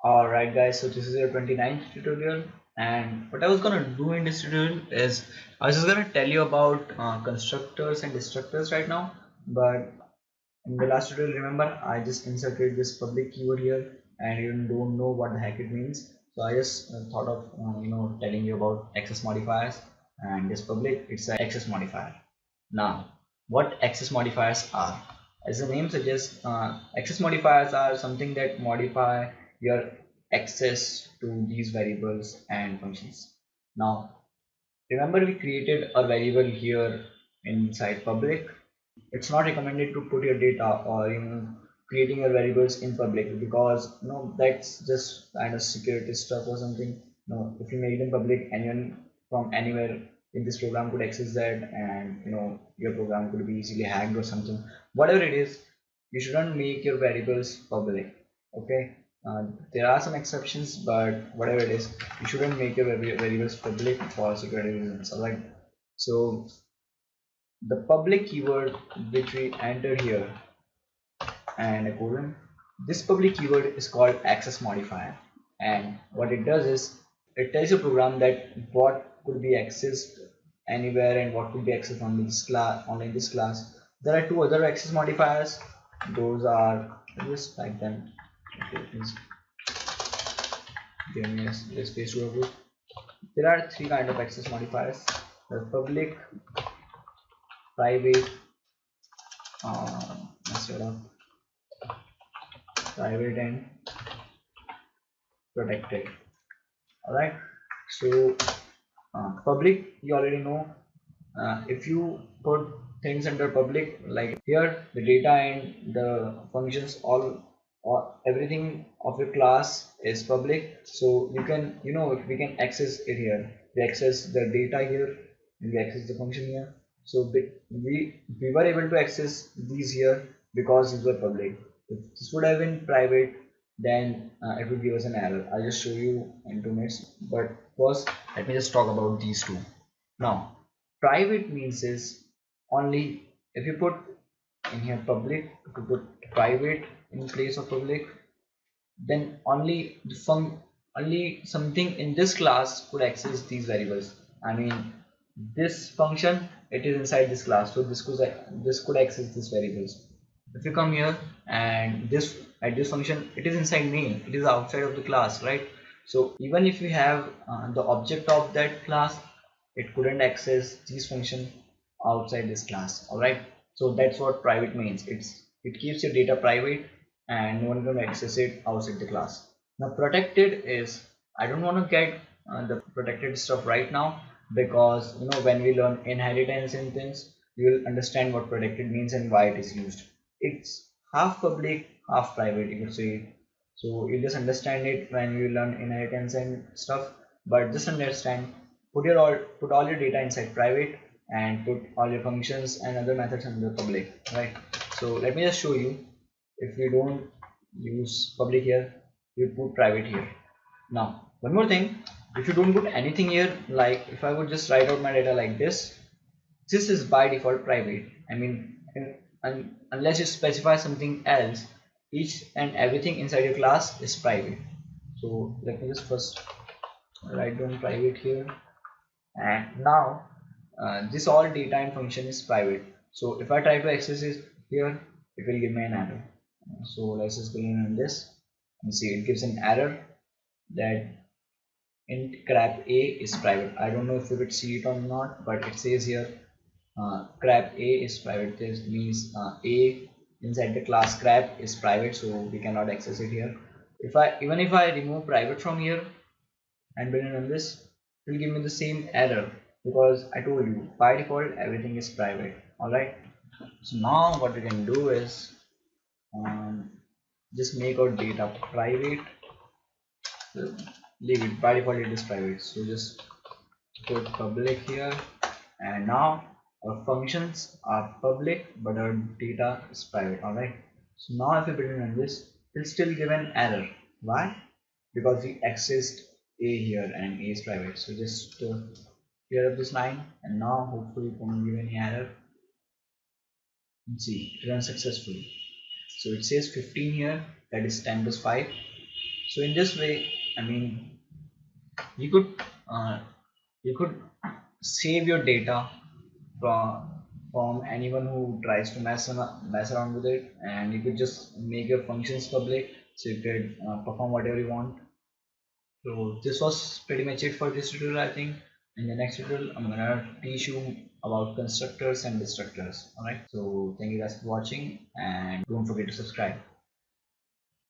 Alright guys, so this is your 29th tutorial, and what I was gonna do in this tutorial is I was just gonna tell you about constructors and destructors right now. But in the last tutorial, remember, I just inserted this public keyword here and you don't know what the heck it means. So I just thought of telling you about access modifiers, and this public, it's an access modifier. Now, what access modifiers are? As the name suggests, access modifiers are something that modify your access to these variables and functions. Now, remember we created a variable here inside public. It's not recommended to put your data or creating your variables in public, because that's just kind of security stuff or something. If you made it in public, anyone from anywhere in this program could access that, and your program could be easily hacked or something. Whatever it is, you shouldn't make your variables public. Okay. There are some exceptions, but whatever it is, you shouldn't make your variables public for security reasons. All right. So the public keyword which we enter here and a colon, this public keyword is called access modifier, and what it does is it tells your program that what could be accessed anywhere and what could be accessed on this class. There are two other access modifiers. Those are, just type them. Okay, please give me a space to work. There are three kind of access modifiers: the public, private, instead of private, and protected. All right. So public, you already know. If you put things under public, like here, the data and the functions, all or everything of your class is public. So you can, we can access it here. We access the data here, and we access the function here. So we were able to access these here because these were public. If this would have been private, then it will give us an error. I'll just show you in 2 minutes. But first, let me just talk about these two. Now, private means is only if you put in here public, if you put private in place of public, then only something in this class could access these variables. I mean, this function, it is inside this class, so this could access these variables. If you come here and this function, it is inside main, it is outside of the class, right? So even if we have the object of that class, it couldn't access these function outside this class. All right. So that's what private means. It keeps your data private and no one can access it outside the class. Now protected is, I don't want to get the protected stuff right now, because when we learn inheritance and things, you will understand what protected means and why it is used. It's half public, half private, you could say. So you just understand it when you learn inheritance and stuff. But just understand, put all your data inside private and put all your functions and other methods under public, right? So let me just show you. If we don't use public here, you put private here. Now one more thing, if you don't put anything here, like if I would just write out my data like this is by default private. I mean, unless you specify something else, each and everything inside your class is private. So let me just first write down private here, and now this all data and function is private. So if I try to access it here, it will give me an error. So let's just go in on this and see, it gives an error that int grep a is private. I don't know if you could see it or not, but it says here grep a is private. This means a inside the class grep is private, so we cannot access it here. Even if I remove private from here and bring it on this, it will give me the same error, because I told you by default everything is private. All right. So now what we can do is um, just make our data private. So leave it by default, it is private. So just put public here, and now our functions are public but our data is private. All right. So now if you put it on this, it will still give an error. Why? Because we accessed a here and a is private. So just clear up this line, and now hopefully it won't give any error. Let's see, it runs successfully. So it says 15 here, that is 10 plus 5. So in this way, I mean, you could uh, you could save your data from anyone who tries to mess around with it, and you could just make your functions public so you could perform whatever you want. So this was pretty much it for this tutorial, I think. In the next tutorial, I'm gonna teach you about constructors and destructors. Alright. So thank you guys for watching, and don't forget to subscribe.